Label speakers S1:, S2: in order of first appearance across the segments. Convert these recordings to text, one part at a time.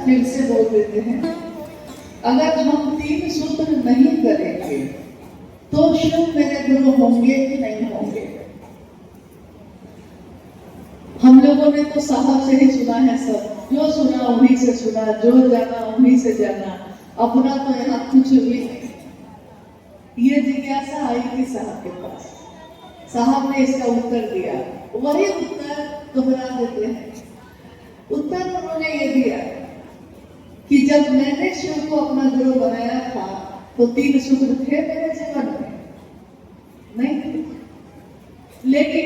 S1: फिर से बोल देते हैं, अगर हम 3 सूत्र नहीं करेंगे तो शिव मेरे गुरु होंगे कि नहीं होंगे। हम लोगों ने तो साहब से ही सुना है, सब जो सुना उन्हीं से सुना, जो जाना उन्हीं से जाना, अपना तो यहाँ कुछ भी नहीं। ये जिज्ञासा आई थी साहब के पास, साहब ने इसका उत्तर दिया, वही उत्तर दोहरा देते हैं। उत्तर उन्होंने ये दिया कि जब मैंने शिव को अपना गुरु बनाया था तो 3 सूत्र थे मेरे जीवन में नहीं थे, लेकिन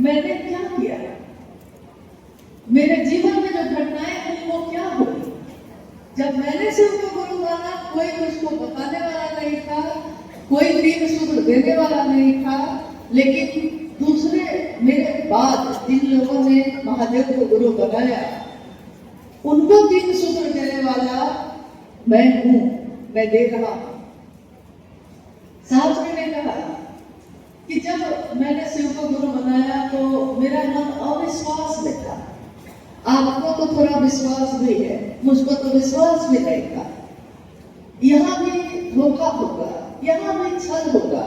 S1: मैंने क्या किया, मेरे जीवन में जो घटनाएं हुई वो क्या हुई। जब मैंने शिव को गुरु माना, कोई मुझको बताने वाला नहीं था, कोई 3 सूत्र देने वाला नहीं था, लेकिन दूसरे मेरे बाद जिन लोगों ने महादेव को गुरु बनाया उनको 3 सूत्र देने वाला मैं हूं, मैं दे रहा हूं। साहब जी ने कहा कि जब मैंने शिव को गुरु बनाया तो मेरा मन अविश्वास में था। आपको तो थोड़ा विश्वास भी है, मुझको तो विश्वास भी नहीं था। यहाँ भी धोखा होगा, यहाँ भी छल होगा।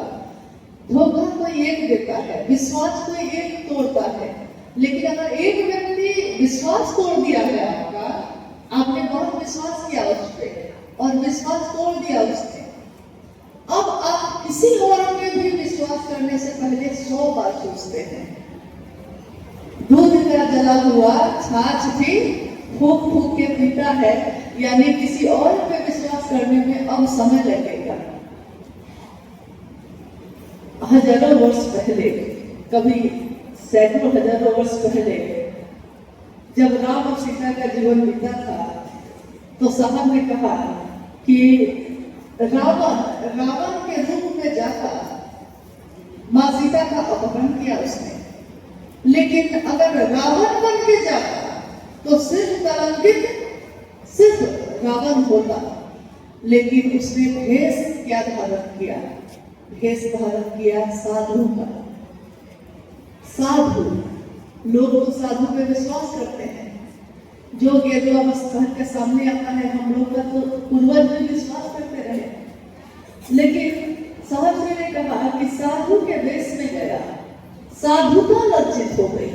S1: धोखा कोई एक देता है, विश्वास कोई एक तोड़ता है, लेकिन अगर एक व्यक्ति विश्वास तोड़ दिया है आपका, आपने बहुत विश्वास किया उस पर और विश्वास तोड़ दिया उसने, अब आप किसी और में भी विश्वास करने से पहले 100 बार सोचते हैं। दूध का जला हुआ छाछ भी फूक फूक के पीता है, यानी किसी और पे विश्वास करने में अब समय लगेगा। हजारों वर्ष पहले, कभी सैकड़ों हजारों वर्ष पहले, जब राम और सीता का जीवन बीता था तो साहब ने कहा कि रावण के रूप में जाकर मां सीता का अपहरण किया उसने, लेकिन अगर रावण बन के जाता तो सिर्फ कलंकित सिर्फ रावण होता, लेकिन उसने भेष क्या धारण किया, भेष धारण किया साधु का। साधु लोग तो साधु पे विश्वास करते हैं, जो गेरुआ वस्त्र के सामने आता है, हम लोग का तो पूर्वज भी विश्वास करते रहे, लेकिन साहब जी ने कहा कि साधु के वेश में गया, साधुता लज्जित हो गई,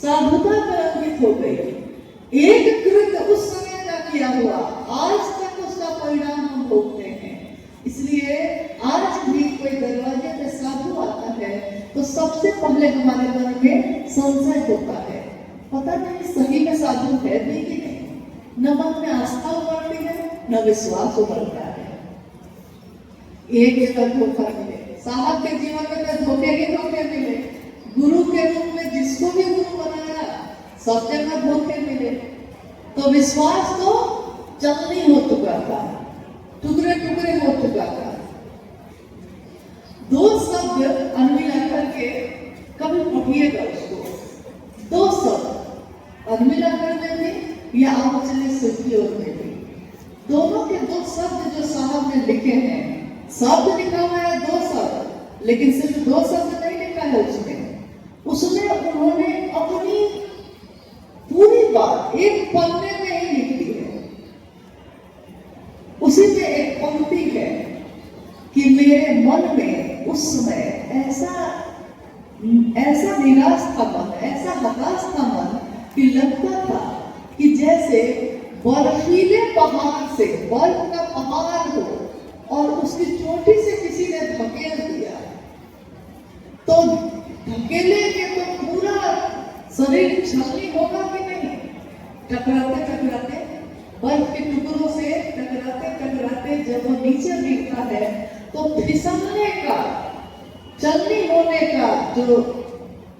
S1: साधुता कलंकित हो गई। एक कृत्य उस समय का किया हुआ आज तक उसका परिणाम हम भोगते हैं। इसलिए आज भी कोई दरवाजे पे साधु आता है तो सबसे पहले हमारे मन में संशय होता है, पता नहीं सही में साधु है भी कि नहीं। न मन में आस्था उमड़ती है, न विश्वास उमड़ता है। एक जगह धोखा मिले, साहब के जीवन में तो धोखे ही धोखे मिले। गुरु के रूप में जिसको भी गुरु बनाया सब जगह धोखे मिले, तो विश्वास तो चलनी हो चुका था, टुकड़े टुकड़े हो चुका था। 2 शब्द अनमिला करके कभी पढ़िएगा उसको, 2 शब्द अनमिला करने में या आप चले सुखी होने में, दोनों के 2 शब्द जो साहब ने लिखे हैं, शब्द लिखा हुआ है 2 शब्द, लेकिन सिर्फ 2 शब्द नहीं लिखा है उसमें उन्होंने अपनी पूरी बात एक पन्ने में ही लिख दी है। उसी में एक पंक्ति है कि मेरे मन में उस समय ऐसा निराश था मन, ऐसा हताश था मन कि लगता था कि जैसे बर्फीले पहाड़ से बर्फ का पहाड़ हो और उसकी चोटी से किसी ने धकेल दिया, तो धकेले के तो पूरा शरीर छलनी होगा कि नहीं। टकराते टकराते बर्फ के टुकड़ों से टकराते टकराते जब वो नीचे गिरता है तो फिसलने का, चलनी होने का जो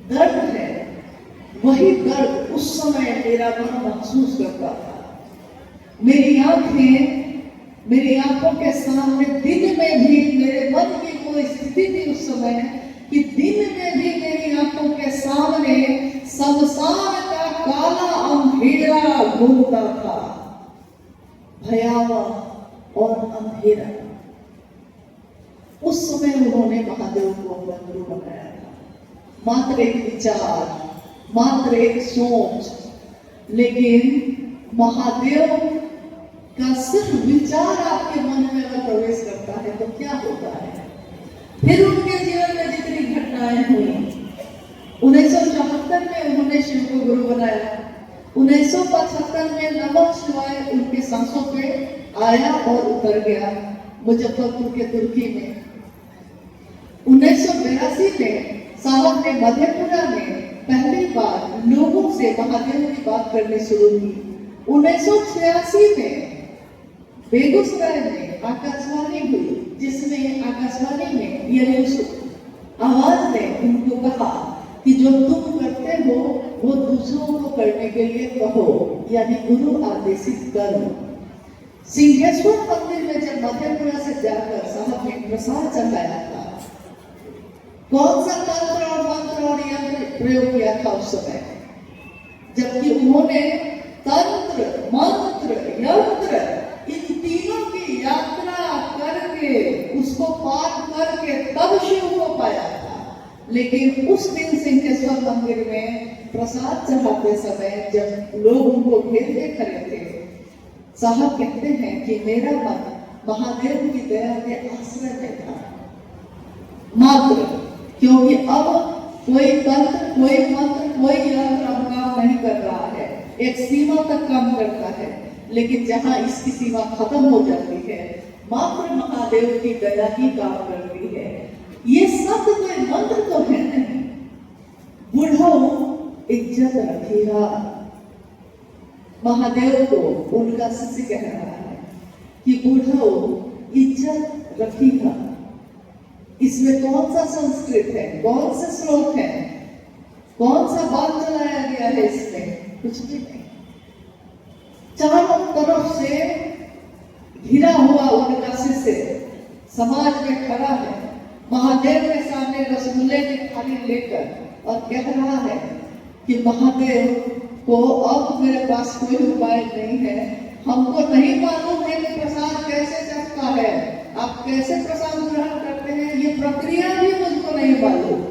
S1: दर्द है, वही दर्द उस समय मेरा मन महसूस करता था। मेरी आंखों के सामने दिन में भी मेरे मन की कोई स्थिति थी उस समय कि दिन में भी मेरी आंखों के सामने शमशान का काला अंधेरा घूमता था, भयावह और अंधेरा। उस समय उन्होंने महादेव को अपना गुरु बनाया था। मात्र एक विचार, मात्र एक सोच, लेकिन महादेव का सिर्फ विचार आपके मन में अगर प्रवेश करता है तो क्या होता है। फिर उनके जीवन में जितनी घटनाएं हुई, 1974 में उन्होंने शिव को गुरु बनाया, 1975 में नमः शिवाय उनके सांसों पे आया और उतर गया मुजफ्फरपुर के तुर्की में। 1982 में साहब ने मधेपुरा में पहली बार लोगों से महादेव की बात करनी शुरू की। 1986 में बेगूसराय में आकाशवाणी हुई, जिसमें आकाशवाणी में ये न्यूज आवाज ने उनको कहा कि जो तुम करते हो वो दूसरों को करने के लिए कहो, यानी गुरु आदेशित करो। सिंहेश्वर मंदिर में जब मधेपुरा से जाकर साहब ने प्रसाद चढ़ाया था, कौन सा तंत्र और मंत्र और यंत्र प्रयोग किया था उस समय, जबकि उन्होंने तंत्र मंत्र यंत्र इन तीनों की यात्रा करके उसको पार करके तब शिव को पाया था। लेकिन उस दिन सिंहेश्वर मंदिर में प्रसाद चढ़ाते समय जब लोग उनको घेरे खड़े थे, साहब कहते हैं कि मेरा मन महादेव की दया के आश्रय में था मात्र, क्योंकि अब कोई तंत्र कोई मंत्र कोई यंत्र अब काम नहीं कर रहा है, एक सीमा तक काम करता है, लेकिन जहां इसकी सीमा खत्म हो जाती है मात्र महादेव की दया ही काम करती है। ये सब कोई मंत्र तो है नहीं। बुढ़ो इज्जत रखिएगा, महादेव को उनका शिष्य कह रहा है कि बुढ़ो इज्जत रखिएगा। इसमें कौन सा संस्कृत है, कौन सा श्लोक है, कौन सा बात चलाया गया है, इसमें कुछ भी नहीं। चारों तरफ से घिरा हुआ उनका शिष्य समाज में खड़ा है, महादेव के सामने रसगुल्ले की थाली लेकर और कह रहा है कि महादेव को अब मेरे पास कोई उपाय नहीं है, हमको नहीं मालूम है कि प्रसाद कैसे चढ़ता है, आप कैसे प्रसाद ग्रहण करते हैं, ये प्रक्रिया भी मुझको नहीं मालूम,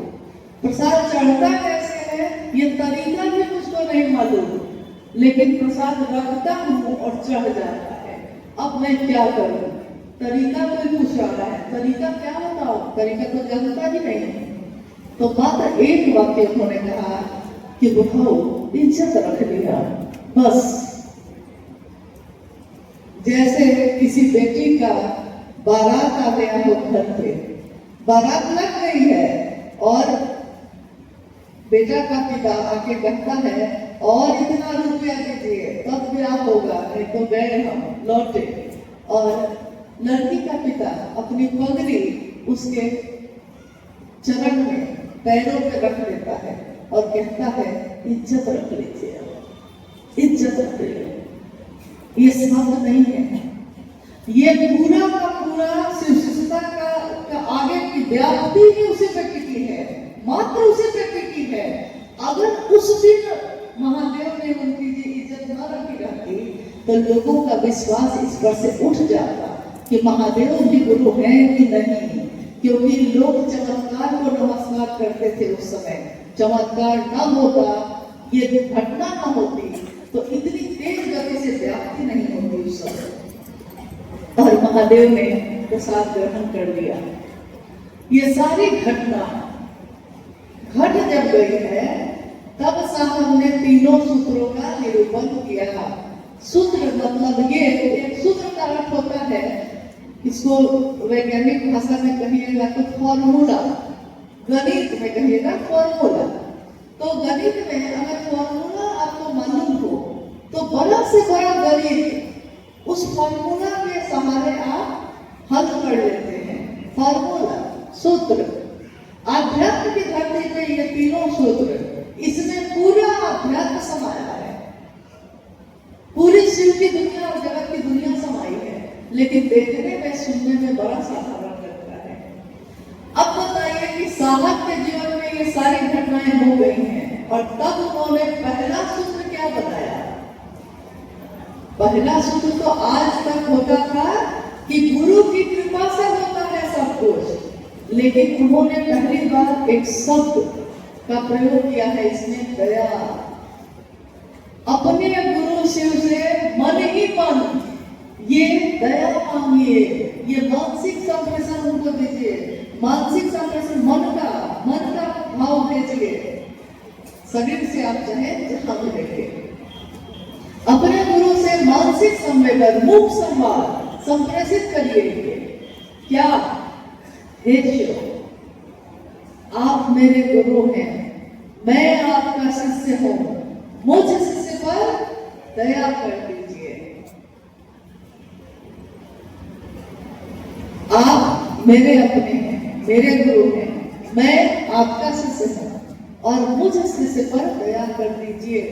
S1: प्रसाद चढ़ता कैसे है ये तरीका भी मुझको नहीं मालूम, लेकिन प्रसाद रखता हूँ और चढ़ जाता है। अब मैं क्या करूँ? तरीका कोई पूछ रहा है, तरीका क्या बताओ, तरीका तो जानता ही नहीं। तो मात्र एक वाक्य उन्होंने कहा कि बुढ़ाओ इज्जत रख लिया बस। जैसे किसी बेटी का बारात आ गया हो घर पे, बारात लग गई है और बेटा का पिता आके कहता है और इतना रुपया दीजिए तब ब्याह होगा, नहीं तो गए हम लौटे। और लड़की का पिता अपनी पगड़ी उसके चरण में पैरों पे रख देता है और कहता है इज्जत रख लीजिए, इज्जत रख लीजिए। ये शब्द नहीं है, ये पूरा का पूरा शिवता का आगे की व्याप्ति ही उसी पे टिकी है, मात्र उसी पे टिकी है। अगर उस दिन महादेव ने उनकी इज्जत न रखी रहती तो लोगों का विश्वास इस पर से उठ जाता कि महादेव भी गुरु हैं कि नहीं, क्योंकि लोग चमत्कार को नमस्कार करते थे उस समय। चमत्कार न होता, ये घटना न होती तो इतनी तेज गति से व्याप्ति नहीं होती उस समय। और महादेव ने प्रसाद ग्रहण कर लिया। ये सारी घटना घट जब गई है तब साहब ने तीनों सूत्रों का निरूपण किया। सूत्र मतलब ये एक सूत्र का अर्थ होता है, इसको वैज्ञानिक भाषा में कहिएगा तो फॉर्मूला, गणित में कहिएगा फॉर्मूला। तो गणित में अगर फॉर्मूला आपको मालूम हो तो बड़ा से बड़ा गणित उस फॉर्मूला के सहारे आप हल कर लेते हैं। फॉर्मूला सूत्र, आध्यात्म की धरती पे ये तीनों सूत्र, इसमें पूरा अध्यात्म समाया है, पूरी शिव की दुनिया और जगत की दुनिया समाई है, लेकिन देखने में सुनने में बड़ा साधारण लगता है। अब बताइए कि साहब के जीवन में ये सारी घटनाएं हो गई हैं और तब उन्होंने पहला सूत्र क्या बताया? पहला सूत्र तो आज तक होता था कि गुरु की कृपा से होता है सब कुछ, लेकिन उन्होंने पहली बार एक शब्द का प्रयोग किया है इसमें, दया। अपने गुरु शिव से मन ही मन ये दया मांगिए, ये मानसिक संप्रेषण उनको दीजिए, मानसिक संप्रेषण मन का भाव भेजिए। शरीर से आप चाहे जहां भी रखें, अपने गुरु से मानसिक संवेदन, मुख संवाद संप्रेषित करिए। क्या? हे शिव, आप मेरे गुरु हैं, मैं आपका शिष्य हूं, मुझ शिष्य पर दया कर दीजिए। आप मेरे अपने हैं, मेरे गुरु हैं, मैं आपका शिष्य हूं और मुझ शिष्य पर दया कर दीजिए।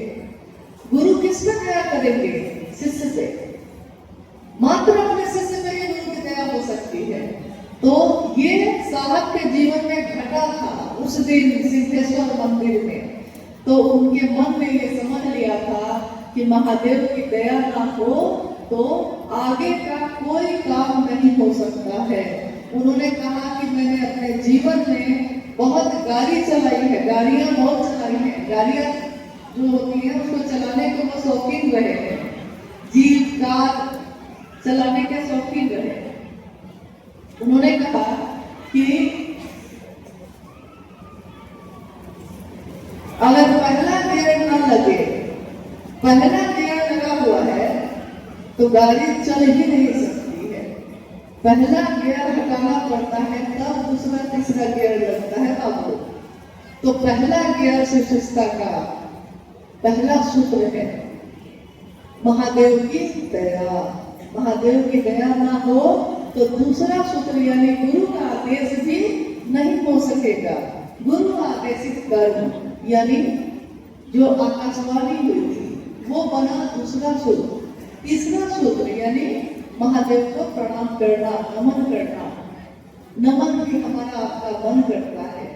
S1: गुरु किस पर दया करेंगे? शिष्य पे। मात्र अपने शिष्य पे ही गुरु की दया हो सकती है। तो ये साहब के जीवन में घटा था उस दिन सिद्धेश्वर मंदिर में। तो उनके मन में ये समझ लिया था कि महादेव की दया ना हो तो आगे का कोई काम नहीं हो सकता है। उन्होंने कहा कि मैंने अपने जीवन में बहुत गाड़ी चलाई है, गाड़ियां बहुत चलाई हैं, गाड़ियां जो होती है उसको चलाने को वो शौकीन रहे हैं, जीप कार चलाने के शौकीन रहे। उन्होंने कहा कि अगर पहला गियर न लगे, पहला गियर लगा हुआ है तो गाड़ी चल ही नहीं सकती है। पहला गियर हटाना पड़ता है तब दूसरा तीसरा गियर लगता है आपको। तो पहला गियर शिष्टता का पहला सूत्र है महादेव की दया। महादेव की दया ना हो तो दूसरा सूत्र यानी गुरु का आदेश भी नहीं हो सकेगा। गुरु आदेशित कर्म यानी जो आकाशवाणी हुई थी वो बना दूसरा सूत्र। तीसरा सूत्र यानी महादेव को प्रणाम करना, नमन करना। नमन भी हमारा आपका मन करता है।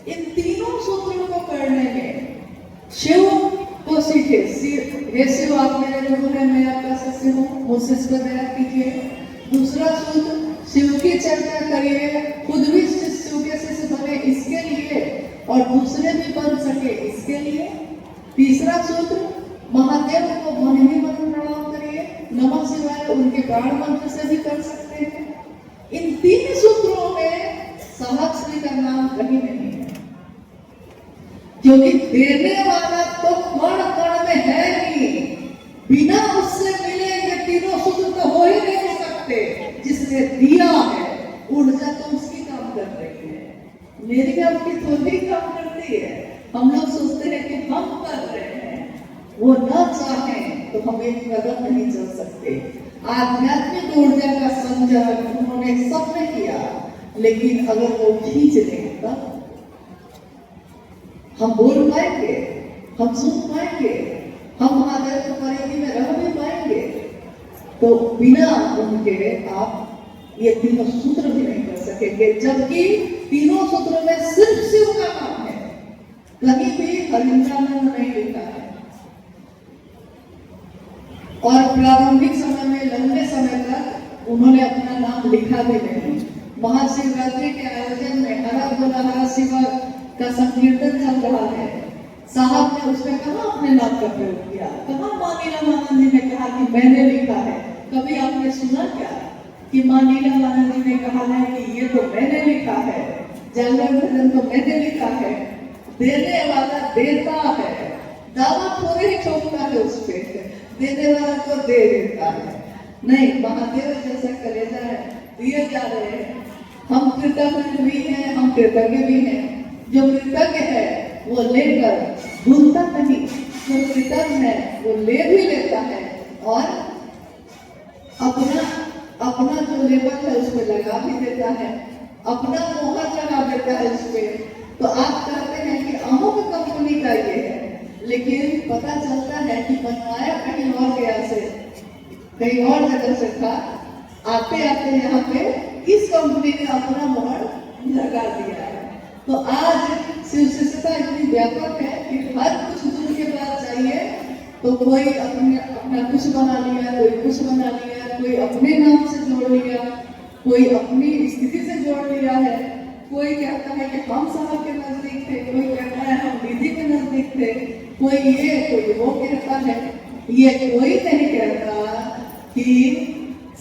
S1: इन तीनों सूत्रों को करने में शिव को सीखे। हे शिव, आप मेरे गुरु हैं, मैं आपका शिष्य हूँ, मुझसे इस पर दया कीजिए। दूसरा सूत्र, शिव की चर्चा करिए, खुद भी शिव के शिष्य बने इसके लिए और दूसरे भी बन सके इसके लिए। तीसरा सूत्र, महादेव को मन ही मन प्रणाम करिए, नमः शिवाय उनके प्राण मंत्र से भी कर सकते हैं। इन तीन सूत्रों में साहब श्री का नाम कहीं नहीं है, क्योंकि देने वाला तो कण कण में है ही। बिना उससे मिले ये तीनों सूत्र तो हो ही नहीं सकते। जिसने दिया है ऊर्जा तो उसकी काम कर रही है, मेरी आपकी थोड़ी काम करती है। हम लोग सोचते हैं कि हम कर रहे हैं, वो न चाहें तो हम एक कदम नहीं चल सकते। आध्यात्मिक ऊर्जा का संचार उन्होंने सबने किया, लेकिन अगर वो खींच लें तब हम बोल पाएंगे, हम सुन पाएंगे, हम महादेव की परिधि में रह भी पाएंगे। तो बिना उनके आप ये तीनों सूत्र भी नहीं कर सकेंगे, जबकि तीनों सूत्रों में सिर्फ शिव का नाम है, कहीं भी हरिंद्रानंद नहीं लिखा है। और प्रारंभिक समय में लंबे समय तक उन्होंने अपना नाम लिखा भी नहीं। महाशिवरात्रि के आयोजन में हरा बोला हरा शिवा का संकीर्तन चल रहा है, साहब ने उसमें कहाँ अपने नाम का प्रयोग किया? कहाँ माँ नीलामानंद जी ने कहा कि मैंने लिखा है? कभी आपने सुना क्या कि माँ नीलामानंद जी ने कहा है कि ये तो मैंने लिखा है, जागरण भजन तो मैंने लिखा है? देने वाला देता है, दावा थोड़े ही ठोकता है उस पे, देने वाला तो दे देता है। नहीं, महादेव जैसा कलेजा है, दिए जा रहे हैं। हम कृतज्ञ भी हैं, हम कृतज्ञ भी हैं। जो कृतज्ञ है वो लेकर भूलता नहीं, जो कृतज्ञ है वो ले भी लेता है और अपना जो लेवल है उसमें लगा भी देता है, अपना मोहर लगा देता है उसमें। तो आप कहते हैं कि अमुक कंपनी का ये है, लेकिन पता चलता है कि बनवाया कहीं और गया से, कहीं और जगह से था। आते आते यहाँ पे इस कंपनी ने अपना मोहर लगा दिया है। तो आज शिव शिष्यता इतनी व्यापक है कि हर कुछ दूर के बाद चाहिए तो कोई अपना कुछ बना लिया, कोई कुछ बना लिया, कोई अपने नाम से जोड़ लिया, कोई अपनी स्थिति से जोड़ लिया है। कोई कहता है कि हम साहब के नजदीक थे, कोई कहता है हम दीदी के नजदीक थे, कोई ये कोई वो कहता है। ये कोई नहीं कहता कि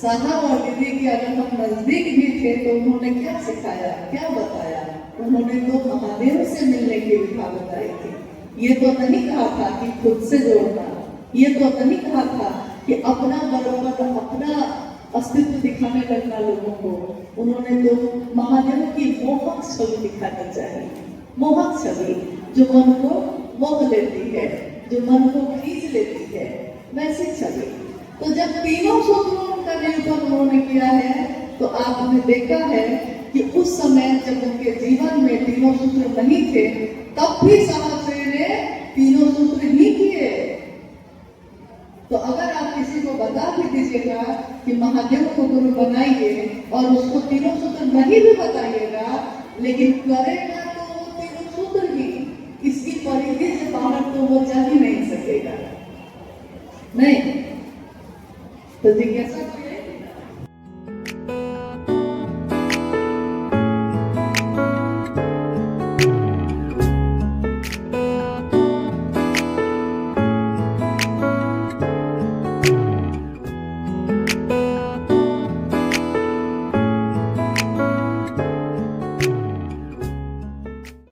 S1: साहब और दीदी के अगर हम नजदीक भी थे तो उन्होंने क्या सिखाया, क्या बताया? उन्होंने तो महादेव से मिलने की विधा बताई थी। ये तो नहीं कहा था कि खुद से जोड़ना, ये तो नहीं कहा था कि अपना बराबर अपना अस्तित्व दिखाने लगना लोगों को। उन्होंने तो महादेव की मोहक छवि दिखानी चाहिए, मोहक छवि जो मन को मोह लेती है, जो मन को खींच लेती है, वैसी छवि। तो जब तीनों सूत्रों का निरूपण उन्होंने किया है तो आपने देखा है कि उस समय जब उनके जीवन में तीनों सूत्र नहीं थे तब भी साहब ने तीनों सूत्र ही किए। तो अगर आप किसी को बता भी दीजिएगा कि महादेव को गुरु बनाइए और उसको तीनों सूत्र नहीं भी बताइएगा, लेकिन करेगा तो वो तीनों सूत्र ही, इसकी परिधि से बाहर तो वो जा ही नहीं सकेगा। नहीं तो जिज्ञासा